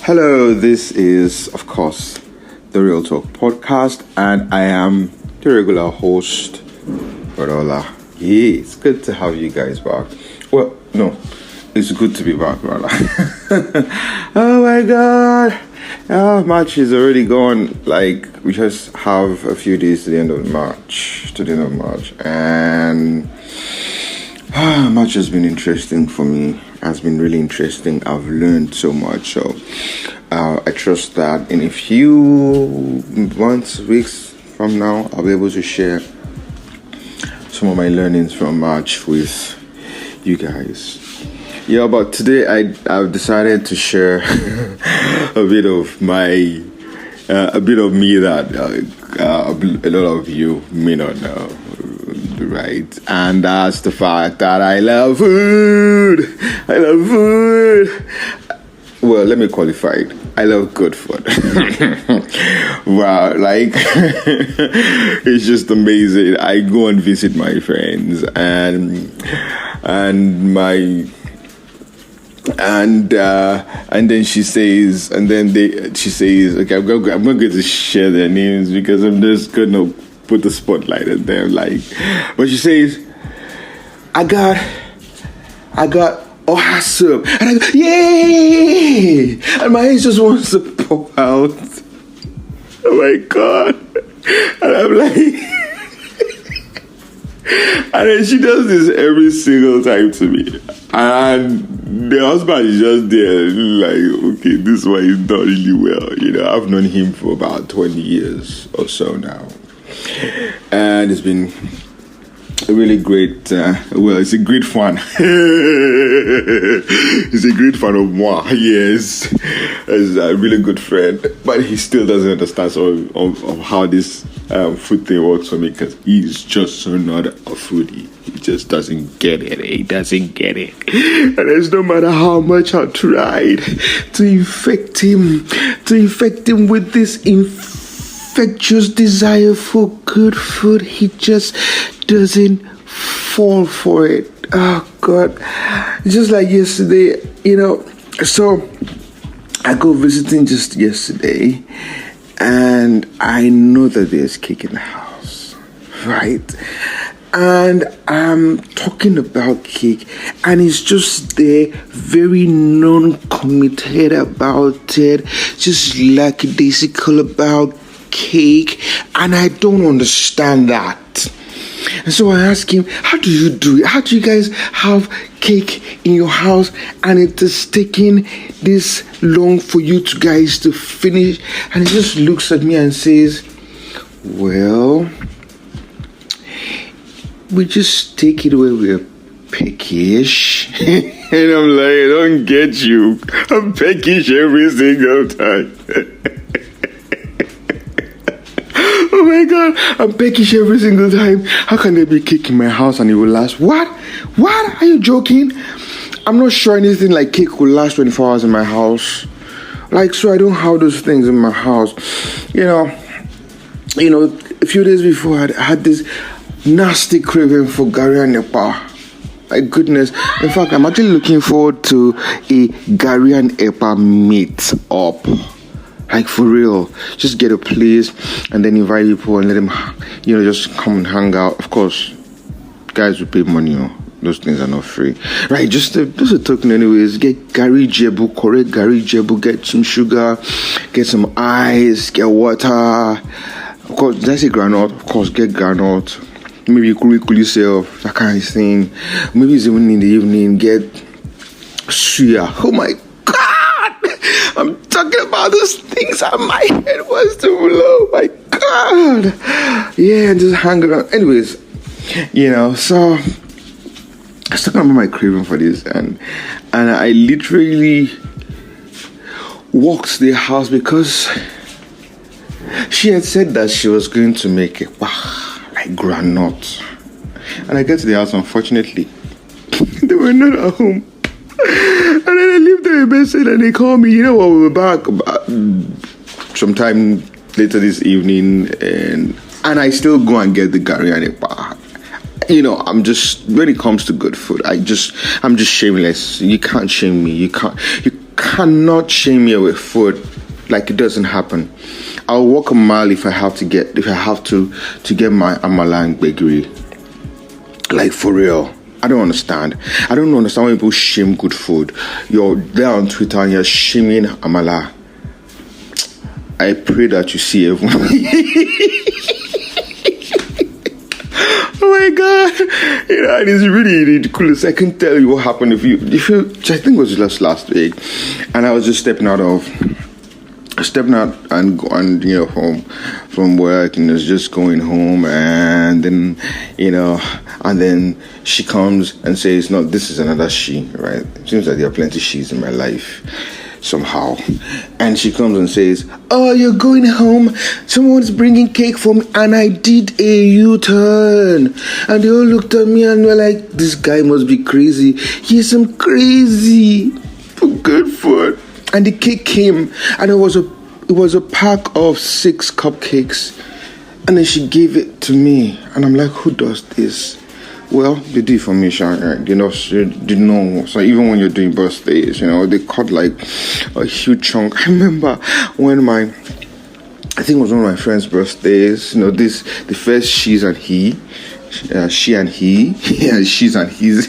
Hello, this is, of course, the Real Talk podcast, and I am the regular host, Rodola. Yeah, it's good to have you guys back. Well, no, it's good to be back, rather. Oh my God. March is already gone. Like, we just have a few days to the end of March, and March has been interesting for me. Has been really interesting. I've learned so much. So I trust that in a few months, weeks from now, I'll be able to share some of my learnings from March with you guys. Yeah, but today I've decided to share a bit of me that a lot of you may not know. Right, and that's the fact that I love food. Well, let me qualify it. I love good food. Wow, like it's just amazing. I go and visit my friends and then she says, okay, I'm going to share their names because I'm just gonna put the spotlight at them, but she says, I got oha soup, and I go, yay, and my eyes just wants to pop out. Oh my God. And I'm like, and then she does this every single time to me, and the husband is just there like, okay, this one is not really well, I've known him for about 20 years or so now. And it's been a really great, it's a great fun. It's a great fun of moi, yes. He's a really good friend, but he still doesn't understand of how this food thing works for me, because he's just so not a foodie. He just doesn't get it. He doesn't get it. And it's no matter how much I tried to infect him with this infectious desire for good food, he just doesn't fall for it. Oh God. Just like yesterday, so I go visiting just yesterday, and I know that there's cake in the house, right? And I'm talking about cake, and he's just there, very non-committed about it, just lackadaisical about cake, and I don't understand that. And so I ask him, how do you do it? How do you guys have cake in your house and it is taking this long for you two guys to finish? And he just looks at me and says, well, we just take it where we're peckish. And I'm like, I don't get you. I'm peckish every single time. Oh my God, I'm peckish every single time. How can there be cake in my house and it will last? What? Are you joking? I'm not sure anything like cake will last 24 hours in my house. So I don't have those things in my house. A few days before I had this nasty craving for Gary and Epa. My goodness. In fact, I'm actually looking forward to a Gary and Epa meet up. Like, for real. Just get a place and then invite people and let them, just come and hang out. Of course, guys will pay money. Those things are not free. Right, just a token anyways. Get Gary Jebu, correct Gary Jebu. Get some sugar, get some ice, get water. Of course, did I say granite? Of course, get granite. Maybe you could cool yourself, that kind of thing. Maybe it's even in the evening, get suya. Oh my God! I'm talking about those things and my head was to blow. My God! Yeah, and just hang around. Anyways, so I was talking about my craving for this, and I literally walked to the house because she had said that she was going to make it like granite. And I get to the house, unfortunately, they were not at home. And then I leave them a message and they call me, we're back sometime later this evening, and I still go and get the Gary and Epa. I'm just, when it comes to good food, I'm just shameless. You can't shame me. You cannot shame me with food. Like, it doesn't happen. I'll walk a mile if I have to get my amala and gbegiri. Like, for real. I don't understand. I don't understand why people shame good food. You're there on Twitter and you're shaming amala. I pray that you see everyone. Oh my God. And it's really ridiculous. I can tell you what happened if you I think it was just last week, and I was just stepping out and home from work, and was just going home, and then and then she comes and says, no, this is another she, right? It seems like there are plenty she's in my life somehow. And she comes and says, oh, you're going home, someone's bringing cake for me, and I did a U-turn, and they all looked at me and were like, this guy must be crazy. Yes, I'm crazy for good food. And the cake came, and it was a pack of 6 cupcakes, and then she gave it to me, and I'm like, who does this? Well, they do it for me, Sean, right? So even when you're doing birthdays, they cut like a huge chunk. I remember when I think it was one of my friend's birthdays, the first she's and he, she and he, yeah, she's and his,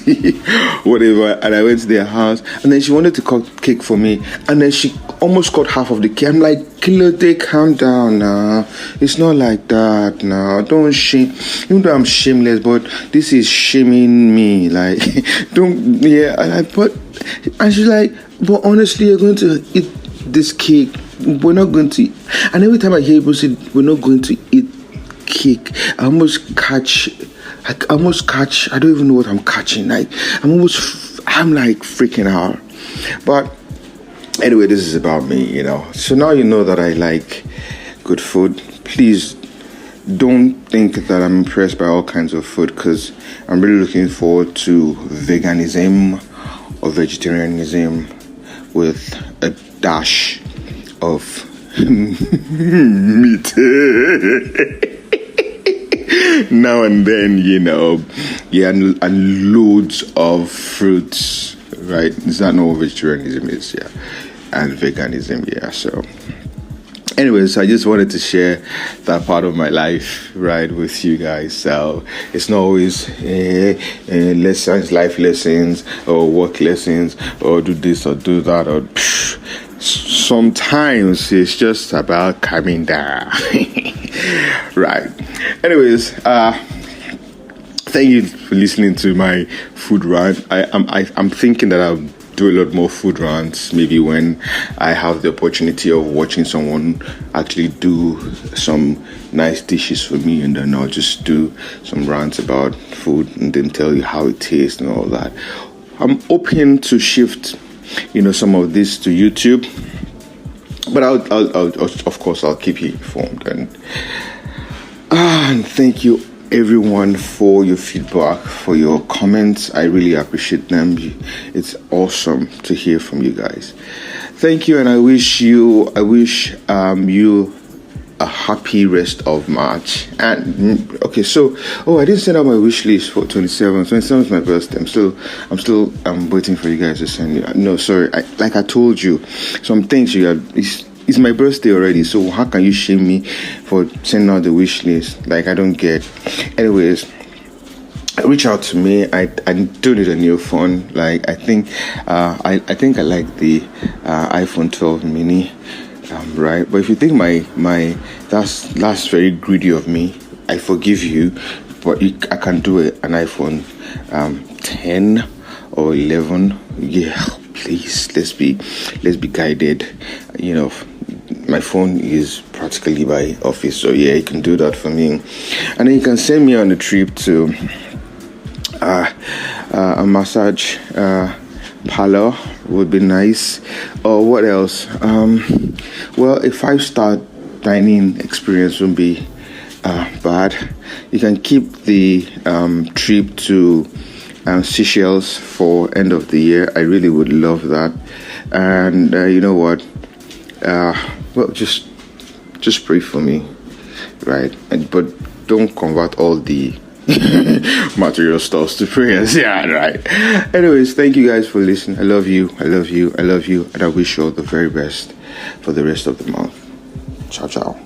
whatever. And I went to their house, and then she wanted to cut cake for me, and then she almost cut half of the cake. I'm like, Kilote, calm down now. It's not like that now. Don't shame. Even though I'm shameless, but this is shaming me. Like, don't, yeah. And she's like, but honestly, you're going to eat this cake. We're not going to. And every time I hear people say, we're not going to eat cake, I almost catch, I don't even know what I'm catching. Like, I'm like freaking out. But anyway, this is about me, So now you know that I like good food. Please don't think that I'm impressed by all kinds of food, because I'm really looking forward to veganism or vegetarianism with a dash of meat. Now and then, yeah, and loads of fruits, right? Is that not what vegetarianism is? Yeah, and veganism, yeah. So, anyways, I just wanted to share that part of my life, right, with you guys. So it's not always lessons, life lessons, or work lessons, or do this or do that, or sometimes it's just about calming down. Right. Anyways, thank you for listening to my food rant. I'm thinking that I'll do a lot more food rants, maybe when I have the opportunity of watching someone actually do some nice dishes for me, and then I'll just do some rants about food and then tell you how it tastes and all that. I'm hoping to shift, some of this to YouTube, but I'll of course I'll keep you informed. And thank you everyone for your feedback, for your comments. I really appreciate them. It's awesome to hear from you guys. Thank you, and I wish you a happy rest of March. And okay, so I didn't send out my wish list for 27. 27 is my birthday. I'm still waiting for you guys to send me. No, sorry. Like I told you, some things it's my birthday already, so how can you shame me for sending out the wish list? Like, I don't get. Anyways, reach out to me. I do need a new phone. Like, I think I like the iPhone 12 mini, right? But if you think my that's very greedy of me, I forgive you. But I can do an iPhone 10 or 11. Yeah, please, let's be guided. My phone is practically my office, so yeah, you can do that for me. And then you can send me on a trip to a massage parlor would be nice. Or what else? Well, a 5-star dining experience would be bad. You can keep the trip to Seychelles for end of the year. I really would love that. And you know what? Well, just pray for me, right? But don't convert all the material stuff to prayers. Yeah, right. Anyways, thank you guys for listening. I love you. I love you. I love you. And I wish you all the very best for the rest of the month. Ciao, ciao.